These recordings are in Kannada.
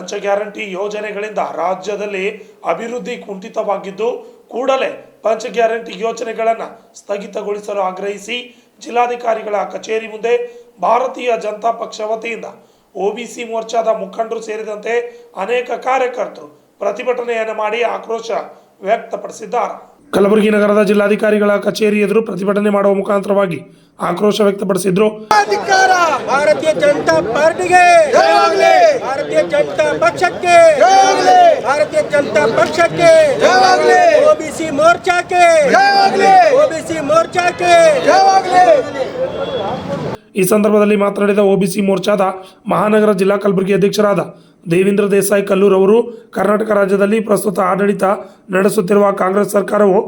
ಪಂಚ ಗ್ಯಾರಂಟಿ ಯೋಜನೆಗಳಿಂದ ರಾಜ್ಯದಲ್ಲಿ ಅಭಿವೃದ್ಧಿ ಕುಂಠಿತವಾಗಿದ್ದು ಕೂಡಲೇ ಪಂಚ ಗ್ಯಾರಂಟಿ ಯೋಜನೆಗಳನ್ನು ಸ್ಥಗಿತಗೊಳಿಸಲು ಆಗ್ರಹಿಸಿ ಜಿಲ್ಲಾಧಿಕಾರಿಗಳ ಕಚೇರಿ ಮುಂದೆ ಭಾರತೀಯ ಜನತಾ ಪಕ್ಷ ವತಿಯಿಂದ ಒಬಿಸಿ ಮೋರ್ಚಾದ ಮುಖಂಡರು ಸೇರಿದಂತೆ ಅನೇಕ ಕಾರ್ಯಕರ್ತರು ಪ್ರತಿಭಟನೆಯನ್ನು ಮಾಡಿ ಆಕ್ರೋಶ ವ್ಯಕ್ತಪಡಿಸಿದ್ದಾರೆ. ಕಲಬುರಗಿ ನಗರದ ಜಿಲ್ಲಾಧಿಕಾರಿಗಳ ಕಚೇರಿ ಎದುರು ಪ್ರತಿಭಟನೆ ಮಾಡುವ ಮುಖಾಂತರವಾಗಿ ಆಕ್ರೋಶ ವ್ಯಕ್ತಪಡಿಸಿದ್ರು. ಭಾರತೀಯ ಜನತಾ ಪಾರ್ಟಿಗೆ, ಭಾರತೀಯ ಜನತಾ ಪಕ್ಷಕ್ಕೆ, ಭಾರತೀಯ ಜನತಾ ಪಕ್ಷಕ್ಕೆ, ಒಬಿಸಿ ಮೋರ್ಚಾಕ್ಕೆ, ಒಬಿಸಿ ಮೋರ್ಚಾಕ್ಕೆ. ಈ ಸಂದರ್ಭದಲ್ಲಿ ಮಾತನಾಡಿದ ಒಬಿಸಿ ಮೋರ್ಚಾದ ಮಹಾನಗರ ಜಿಲ್ಲಾ ಕಲಬುರಗಿ ಅಧ್ಯಕ್ಷರಾದ ದೇವೇಂದ್ರ ದೇಸಾಯಿ ಕಲ್ಲೂರ್ ಅವರು, ಕರ್ನಾಟಕ ರಾಜ್ಯದಲ್ಲಿ ಪ್ರಸ್ತುತ ಆಡಳಿತ ನಡೆಸುತ್ತಿರುವ ಕಾಂಗ್ರೆಸ್ ಸರ್ಕಾರವು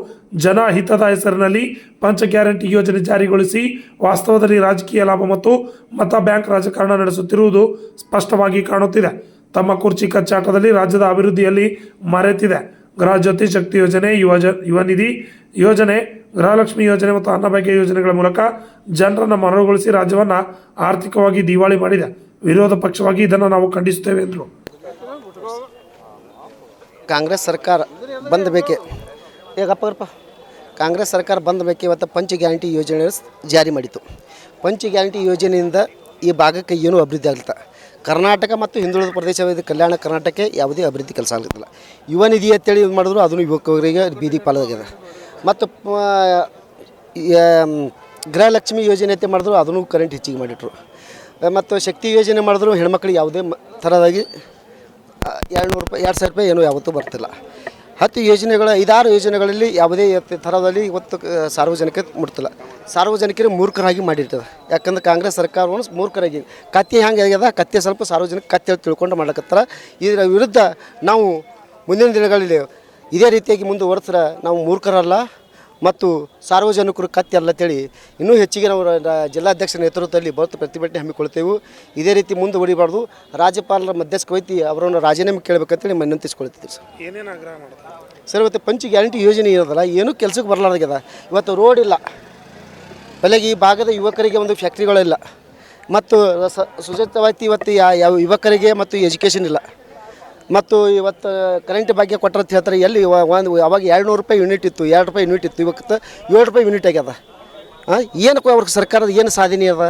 ಜನಹಿತದ ಹೆಸರಿನಲ್ಲಿ ಪಂಚ ಗ್ಯಾರಂಟಿ ಯೋಜನೆ ಜಾರಿಗೊಳಿಸಿ ವಾಸ್ತವದಲ್ಲಿ ರಾಜಕೀಯ ಲಾಭ ಮತ್ತು ಮತ ಬ್ಯಾಂಕ್ ರಾಜಕಾರಣ ನಡೆಸುತ್ತಿರುವುದು ಸ್ಪಷ್ಟವಾಗಿ ಕಾಣುತ್ತಿದೆ. ತಮ್ಮ ಕುರ್ಚಿ ಕಚ್ಚಾಟದಲ್ಲಿ ರಾಜ್ಯದ ಅಭಿವೃದ್ಧಿಯಲ್ಲಿ ಮರೆತಿದೆ. ಗೃಹ ಜ್ಯೋತಿ ಶಕ್ತಿ ಯೋಜನೆ, ಯುವ ನಿಧಿ ಯೋಜನೆ, ಗೃಹಲಕ್ಷ್ಮಿ ಯೋಜನೆ ಮತ್ತು ಅನ್ನಭಾಗ್ಯ ಯೋಜನೆಗಳ ಮೂಲಕ ಜನರನ್ನು ಮನವೊಲಿಸಿ ರಾಜ್ಯವನ್ನು ಆರ್ಥಿಕವಾಗಿ ದಿವಾಳಿ ಮಾಡಿದೆ. ವಿರೋಧ ಪಕ್ಷವಾಗಿ ಇದನ್ನು ನಾವು ಖಂಡಿಸುತ್ತೇವೆ ಎಂದರು. ಕಾಂಗ್ರೆಸ್ ಸರ್ಕಾರ ಬಂದ ಬೇಕೆ ಈಗಪ್ಪ ಕಾಂಗ್ರೆಸ್ ಸರ್ಕಾರ ಬಂದ ಬೇಕೆ ಇವತ್ತು ಪಂಚ ಗ್ಯಾರಂಟಿ ಯೋಜನೆ ಜಾರಿ ಮಾಡಿತು. ಪಂಚ ಗ್ಯಾರಂಟಿ ಯೋಜನೆಯಿಂದ ಈ ಭಾಗಕ್ಕೆ ಏನೂ ಅಭಿವೃದ್ಧಿ ಆಗ್ಲಿಲ್ಲ. ಕರ್ನಾಟಕ ಮತ್ತು ಹಿಂದುಳಿದ ಪ್ರದೇಶವಾದ ಕಲ್ಯಾಣ ಕರ್ನಾಟಕಕ್ಕೆ ಯಾವುದೇ ಅಭಿವೃದ್ಧಿ ಕೆಲಸ ಆಗಲಿಲ್ಲ. ಯುವ ನಿಧಿ ಅಂತೇಳಿ ಇದು ಮಾಡಿದ್ರು ಅದನ್ನು ಯುವಕರಿಗೆ ಬೀದಿ ಪಾಲಾಗಿದೆ. ಮತ್ತು ಗೃಹಲಕ್ಷ್ಮಿ ಯೋಜನೆ ಅಂತ ಮಾಡಿದ್ರು ಅದನ್ನು ಕರೆಂಟ್ ಹೆಚ್ಚಿಗೆ ಮಾಡಿಟ್ರು. ಮತ್ತು ಶಕ್ತಿ ಯೋಜನೆ ಮಾಡಿದ್ರು ಹೆಣ್ಮಕ್ಳಿಗೆ ಯಾವುದೇ ಥರದಾಗಿ 2,000 ರೂಪಾಯಿ ಏನೂ ಯಾವತ್ತೂ ಬರ್ತಿಲ್ಲ. 10 ಯೋಜನೆಗಳ 5-6 ಯೋಜನೆಗಳಲ್ಲಿ ಯಾವುದೇ ಥರದಲ್ಲಿ ಇವತ್ತು ಸಾರ್ವಜನಿಕರಿಗೆ ಮುಟ್ತಿಲ್ಲ. ಸಾರ್ವಜನಿಕರಿಗೆ ಮೂರ್ಖರಾಗಿ ಮಾಡಿರ್ತದೆ. ಯಾಕಂದ್ರೆ ಕಾಂಗ್ರೆಸ್ ಸರ್ಕಾರವನ್ನು ಮೂರ್ಖರಾಗಿ ಕತ್ತೆ ಹೆಂಗೆ ಆಗ್ಯದ, ಕತ್ತೆ ಸ್ವಲ್ಪ ಸಾರ್ವಜನಿಕ ಕತ್ತೆ ತಿಳ್ಕೊಂಡು ಮಾಡ್ಲಕತ್ತಾರ. ಇದರ ವಿರುದ್ಧ ನಾವು ಮುಂದಿನ ದಿನಗಳಲ್ಲಿ ಇದೇ ರೀತಿಯಾಗಿ ಮುಂದುವರೆಸಿದ್ರೆ ನಾವು ಮೂರ್ಖರಲ್ಲ ಮತ್ತು ಸಾರ್ವಜನಿಕರು ಕತ್ತೆ ಅಲ್ಲ ಅಂತೇಳಿ ಇನ್ನೂ ಹೆಚ್ಚಿಗೆ ನಾವು ಜಿಲ್ಲಾಧ್ಯಕ್ಷರ ನೇತೃತ್ವದಲ್ಲಿ ಬೃಹತ್ ಪ್ರತಿಭಟನೆ ಹಮ್ಮಿಕೊಳ್ತೇವೆ. ಇದೇ ರೀತಿ ಮುಂದುವರಿಬಾರ್ದು. ರಾಜ್ಯಪಾಲರ ಮಧ್ಯಸ್ಥಿಕೆ ವಹಿಸಿ ಅವರನ್ನು ರಾಜೀನಾಮೆ ಕೇಳಬೇಕಂತೇಳಿ ವಿನಂತಿಸ್ಕೊಳ್ತಿದ್ದೀವಿ ಸರ್. ಏನೇನು ಆಗ್ರಹ ಮಾಡ್ತಾರೆ ಸರ್? ಇವತ್ತು ಪಂಚ ಗ್ಯಾರಂಟಿ ಯೋಜನೆ ಇರೋದಲ್ಲ, ಏನೂ ಕೆಲಸಕ್ಕೆ ಬರಲಾರ್ದಾಗ್ಯದ. ಇವತ್ತು ರೋಡ್ ಇಲ್ಲ, ಬೆಳಗ್ಗೆ ಈ ಭಾಗದ ಯುವಕರಿಗೆ ಒಂದು ಫ್ಯಾಕ್ಟ್ರಿಗಳಿಲ್ಲ, ಮತ್ತು ಸುಜಾತವಾಯ್ತು ಇವತ್ತು ಯಾವ ಯುವಕರಿಗೆ ಮತ್ತು ಎಜುಕೇಷನ್ ಇಲ್ಲ. ಮತ್ತು ಇವತ್ತು ಕರೆಂಟ್ ಬಗ್ಗೆ ಕೊಟ್ಟರಂತ ಹೇಳ್ತಾರೆ. ಎಲ್ಲಿ ಅವಾಗ 200 ರೂಪಾಯಿ ಯೂನಿಟ್ ಇತ್ತು, 2 ರೂಪಾಯಿ ಯೂನಿಟ್ ಇತ್ತು, ಇವತ್ತು 7 ರೂಪಾಯಿ ಯೂನಿಟ್ ಆಗ್ಯದ. ಏನಕ್ಕೆ ಅವ್ರಿಗೆ ಸರ್ಕಾರದ ಏನು ಸಾಧನೆ ಅದ?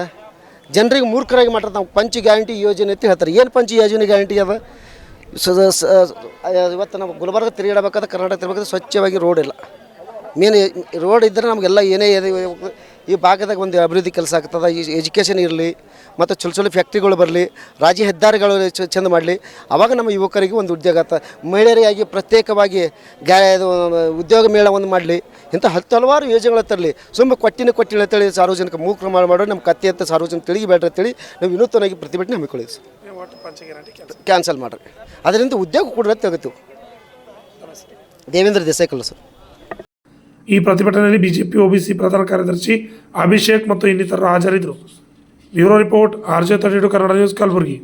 ಜನರಿಗೆ ಮೂರ್ಖರಾಗಿ ಮಾಡ್ತಾರೆ. ನಾವು ಪಂಚ ಗ್ಯಾರಂಟಿ ಯೋಜನೆ ಅಂತ ಹೇಳ್ತಾರೆ. ಏನು ಪಂಚ ಯೋಜನೆ ಗ್ಯಾರಂಟಿ ಅದ? ಇವತ್ತು ನಾವು ಗುಲ್ಬರ್ಗ ತಿರುಗಾಡಬೇಕಾದ್ರೆ, ಕರ್ನಾಟಕ ತಿರುಗಬೇಕಾದ್ರೆ ಸ್ವಚ್ಛವಾಗಿ ರೋಡ್ ಇಲ್ಲ. ಮೇನ್ ರೋಡ್ ಇದ್ದರೆ ನಮಗೆಲ್ಲ ಏನೇ ಈ ಭಾಗದಾಗ ಒಂದು ಅಭಿವೃದ್ಧಿ ಕೆಲಸ ಆಗ್ತದೆ. ಎಜುಕೇಷನ್ ಇರಲಿ, ಮತ್ತು ಚಲೋ ಫ್ಯಾಕ್ಟ್ರಿಗಳು ಬರಲಿ, ರಾಜ್ಯ ಹೆದ್ದಾರಿಗಳು ಚೆಂದ ಮಾಡಲಿ. ಆವಾಗ ನಮ್ಮ ಯುವಕರಿಗೆ ಒಂದು ಉದ್ಯೋಗ ಆಗ್ತದೆ. ಮಹಿಳೆಯರಿಗಾಗಿ ಪ್ರತ್ಯೇಕವಾಗಿ ಉದ್ಯೋಗ ಮೇಳ ಒಂದು ಮಾಡಲಿ. ಇಂಥ ಹಲವಾರು ಯೋಜನೆಗಳು ತರಲಿ. ಸುಮ್ಮನೆ ಕೊಟ್ಟಿನ ಅಂತೇಳಿ ಸಾರ್ವಜನಿಕ ಮೂಕ್ರ ಮಾಡೋ ನಮ್ಮ ಕತ್ತೆ ಅಂತ ಸಾರ್ವಜನಿಕ ತಿಳಿಬೇಡ್ರಿ ಅಂತೇಳಿ ನಾವು ವಿನೂತನವಾಗಿ ಪ್ರತಿಭಟನೆ ಹಮ್ಮಿಕೊಳ್ಳಿ ಸರ್. ಕ್ಯಾನ್ಸಲ್ ಮಾಡ್ರಿ, ಅದರಿಂದ ಉದ್ಯೋಗ ಕೂಡ ತೆಗಿತೀವಿ. ದೇವೇಂದ್ರ ದೇಸಾಯಿ ಕಲ್ಲು ಸರ್. ಈ ಪ್ರತಿಭಟನೆಯಲ್ಲಿ ಬಿಜೆಪಿ ಒಬಿಸಿ ಪ್ರಧಾನ ಕಾರ್ಯದರ್ಶಿ ಅಭಿಷೇಕ್ ಮತ್ತು ಇನ್ನಿತರರು ಹಾಜರಿದ್ದರು. Bureau report, RJ32 Kannada news, Kalaburagi.